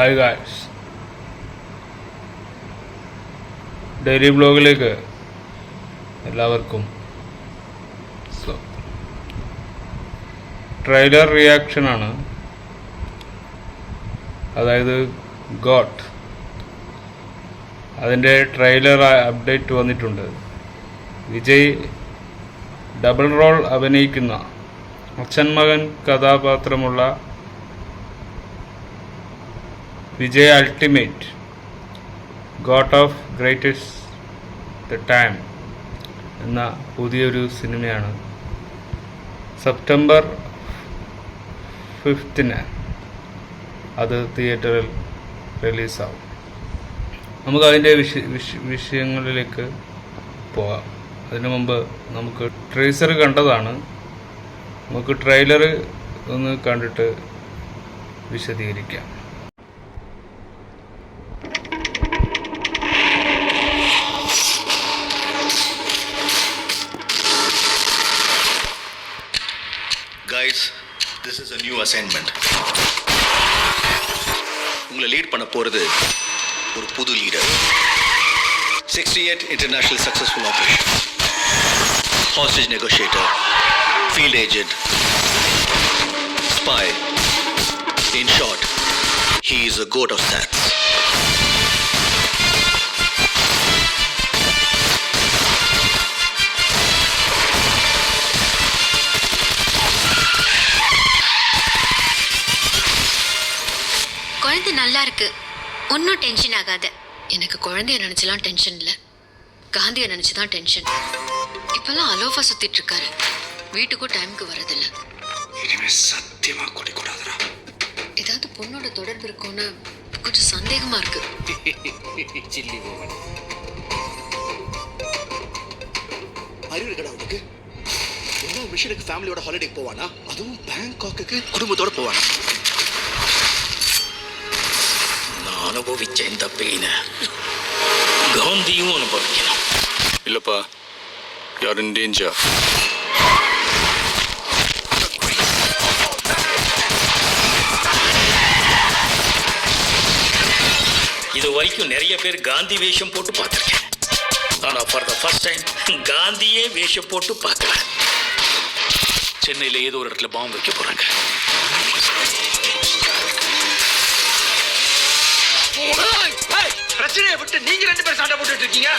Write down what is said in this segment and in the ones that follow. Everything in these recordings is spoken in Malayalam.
ഹായ് ഗായ്സ്, ഡെയിലി ബ്ലോഗിലേക്ക് എല്ലാവർക്കും സ്വാഗതം. ട്രെയിലർ റിയാക്ഷനാണ്, അതായത് ഗോട്ട്. അതിൻ്റെ ട്രെയിലർ അപ്ഡേറ്റ് വന്നിട്ടുണ്ട്. വിജയ് ഡബിൾ റോൾ അഭിനയിക്കുന്ന അച്ഛൻ മകൻ കഥാപാത്രമുള്ള Vijay ultimate GOAT of greatest the time എന്ന പുതിയൊരു സിനിമയാണ് സെപ്റ്റംബർ 5 അത് തിയേറ്ററിൽ റിലീസാവും. നമുക്കതിൻ്റെ വിഷയങ്ങളിലേക്ക് പോകാം. അതിനു മുമ്പ് നമുക്ക് ട്രേസർ കണ്ടതാണ്. നമുക്ക് ട്രെയിലർ ഒന്ന് കണ്ടിട്ട് വിശദീകരിക്കാം. Guys, this is a new assignment. உங்களை லீட் பண்ண போறது ஒரு புது leader. 68 international successful operations, hostage negotiator, field agent, spy. In short, he is a goat of stats. குழந்தை நல்லா இருக்கு, ஒன்றும் டென்ஷன் ஆகாத. எனக்கு குழந்தைய நினைச்சலாம் டென்ஷன் இல்லை, காந்தியை நினைச்சுதான் டென்ஷன். இப்பெல்லாம் அலோஃபா சுத்திட்டு இருக்காரு, வீட்டுக்கும் டைமுக்கு வரதில்ல. இனிமே சத்தியமா குடிக்கூடாதுடா. ஏதாவது பொண்ணோட தொடர்பு இருக்கும்னு கொஞ்சம் சந்தேகமா இருக்கு. Chilli woman. அறிவு இருக்கடா உனக்கு? என்ன மிஷனுக்கு ஃபேமிலியோட ஹாலிடே போவானா? அதுவும் பேங்காக்கு குடும்பத்தோட போவானா? அனுபவிச்ச இந்த பெயினை காந்தியும் அனுபவிக்கணும். இல்லப்பா, யார் இன் டேஞ்சர். இது வரைக்கும் நிறைய பேர் காந்தி வேஷம் போட்டு பார்த்துருக்கேன், ஆனா ஃபார் த ஃபர்ஸ்ட் டைம் காந்தியே வேஷம் போட்டு பார்க்கலாம். சென்னையில் ஏதோ ஒரு இடத்துல பாம்பு வைக்க போறாங்க. பிரச்சனையை விட்டு நீங்க 2 பேர் சண்டை போட்டுட்டு இருக்கீங்க.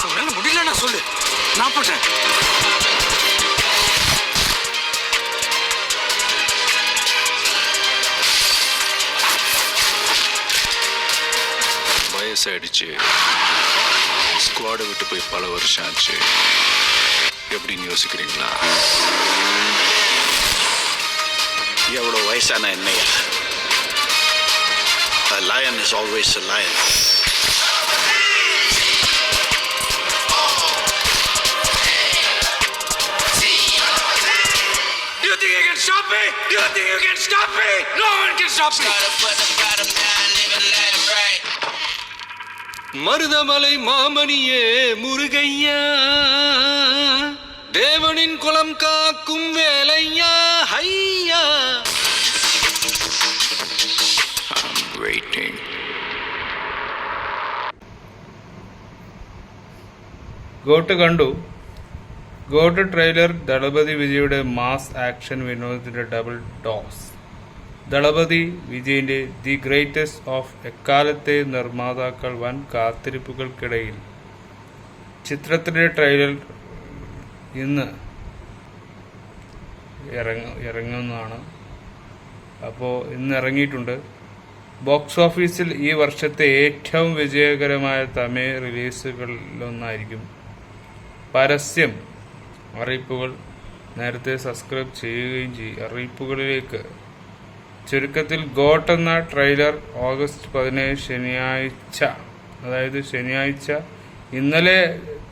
உன்னால முடியலன்னா சொல்லு, நான் போட்டேன். வயசாயிடுச்சு, ஸ்குவாடை விட்டு போய் பல வருஷம் ஆச்சு. எப்படின்னு யோசிக்கிறீங்களா? எவ்வளோ வயசான என்னையா, a lion is always a lion. Do you think you can stop me? Do you think you can stop me? No one can stop me. Marudhamalai மாமணியே முருகையா, தேவனின் குலம் காக்கும் வேலையா, ஹையா. I'm waiting. ഗോട്ട് കണ്ടു. ഗോട്ട് ട്രെയിലർ ദളപതി വിജയുടെ മാസ് ആക്ഷൻ വിനോദത്തിന്റെ ഡബിൾ ഡോസ്. ദളപതി വിജയിന്റെ ദി ഗ്രേറ്റസ്റ്റ് ഓഫ് എക്കാലത്തെ നിർമ്മാതാക്കൾ വൻ കാത്തിരിപ്പുകൾക്കിടയിൽ ചിത്രത്തിന്റെ ട്രെയിലർ ഇന്ന് ഇറങ്ങുന്നതാണ്. അപ്പോൾ ഇന്ന് ഇറങ്ങിയിട്ടുണ്ട്. ബോക്സ് ഓഫീസിൽ ഈ വർഷത്തെ ഏറ്റവും വിജയകരമായ തമിഴ് റിലീസുകളിലൊന്നായിരിക്കും. പരസ്യം അറിയിപ്പുകൾ നേരത്തെ സബ്സ്ക്രൈബ് ചെയ്യുകയും ചെയ്യും. അറിയിപ്പുകളിലേക്ക് ചുരുക്കത്തിൽ ഗോട്ട് എന്ന ട്രെയിലർ ഓഗസ്റ്റ് 17 ശനിയാഴ്ച, അതായത് ശനിയാഴ്ച ഇന്നലെ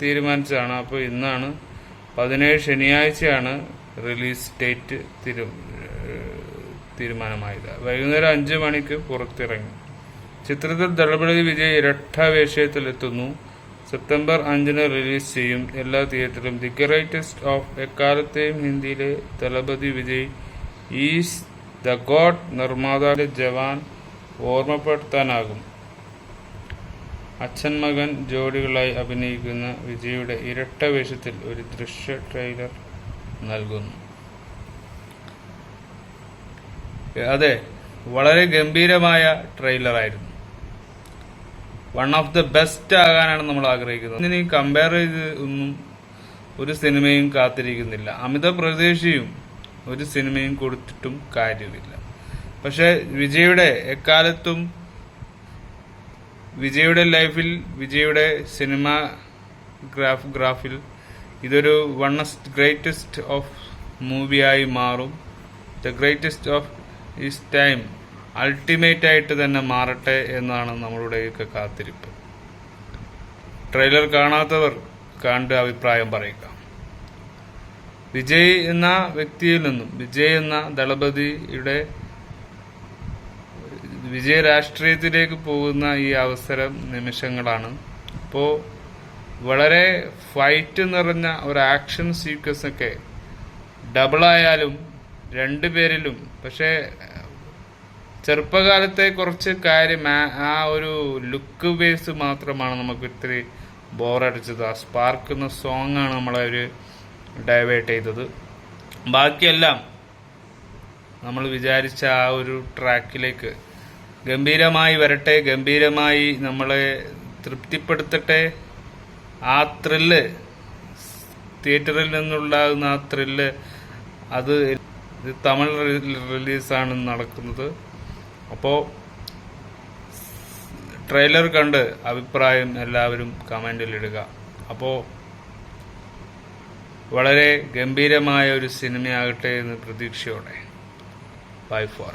തീരുമാനിച്ചതാണ്. അപ്പോൾ ഇന്നാണ് 17 ശനിയാഴ്ചയാണ് റിലീസ് ഡേറ്റ് തീരുമാനമായത്. വൈകുന്നേരം 5 മണിക്ക് പുറത്തിറങ്ങി. ചിത്രത്തിൽ ദളപതി വിജയ് ഇരട്ട വേഷത്തിലെത്തുന്നു. സെപ്റ്റംബർ 5 റിലീസ് ചെയ്യും എല്ലാ തിയേറ്ററിലും. ദി ഗ്രേറ്റസ്റ്റ് ഓഫ് എക്കാലത്തെയും ഹിന്ദിയിലെ Thalapathy Vijay is the god നിർമ്മാതാവിന്റെ ജവാൻ ഓർമ്മപ്പെടുത്താനാകും. അച്ഛൻ മകൻ ജോഡികളായി അഭിനയിക്കുന്ന വിജയുടെ ഇരട്ട വേഷത്തിൽ ഒരു ദൃശ്യ ട്രെയിലർ നൽകുന്നു. അതെ, വളരെ ഗംഭീരമായ ട്രെയിലറായിരുന്നു. വൺ ഓഫ് ദ ബെസ്റ്റ് ആകാനാണ് നമ്മൾ ആഗ്രഹിക്കുന്നത്. ഇതിനെ കമ്പയർ ചെയ്ത് ഒന്നും ഒരു സിനിമയും കാത്തിരിക്കുന്നില്ല. അമിത പ്രതീക്ഷയും ഒരു സിനിമയും കൊടുത്തിട്ടും കാര്യമില്ല. പക്ഷെ വിജയുടെ എക്കാലത്തും വിജയുടെ ലൈഫിൽ, വിജയുടെ സിനിമ ഗ്രാഫിൽ ഇതൊരു ഗ്രേറ്റസ്റ്റ് ഓഫ് മൂവിയായി മാറും. The greatest of is time ultimate ആയിട്ട് തന്നെ മാറട്ടെ എന്നാണ് നമ്മളുടെയൊക്കെ കാത്തിരിപ്പ്. ട്രെയിലർ കാണാത്തവർ കണ്ട് അഭിപ്രായം പറയുക. വിജയ് എന്ന വ്യക്തിയിൽ നിന്നും, വിജയ് എന്ന ദളപതിയുടെ വിജയ രാഷ്ട്രീയത്തിലേക്ക് പോകുന്ന ഈ അവസരം നിമിഷങ്ങളാണ്. അപ്പോൾ വളരെ ഫൈറ്റ് നിറഞ്ഞ ഒരു ആക്ഷൻ സീക്വൻസ് ഒക്കെ ഡബിളായാലും രണ്ടുപേരിലും, പക്ഷേ ചെറുപ്പകാലത്തെ കുറച്ച് കാര്യം ആ ഒരു ലുക്ക് ബേസ് മാത്രമാണ് നമുക്ക് ഇത്തിരി ബോറടിച്ചത്. ആ സ്പാർക്ക് എന്ന സോങ് ആണ് നമ്മളെ ഒരു ഡൈവേർട്ട് ചെയ്തത്. ബാക്കിയെല്ലാം നമ്മൾ വിചാരിച്ച ആ ഒരു ട്രാക്കിലേക്ക് ഗംഭീരമായി വരട്ടെ, ഗംഭീരമായി നമ്മളെ തൃപ്തിപ്പെടുത്തട്ടെ. ആ ത്രില്ല്, തിയേറ്ററിൽ നിന്നുണ്ടാകുന്ന ആ ത്രില്ല്, അത് തമിഴ് റിലീസാണ് നടക്കുന്നത്. അപ്പോൾ ട്രെയിലർ കണ്ട് അഭിപ്രായം എല്ലാവരും കമൻറ്റിൽ ഇടുക. അപ്പോൾ വളരെ ഗംഭീരമായ ഒരു സിനിമയാകട്ടെ എന്ന് പ്രതീക്ഷയോടെ. By four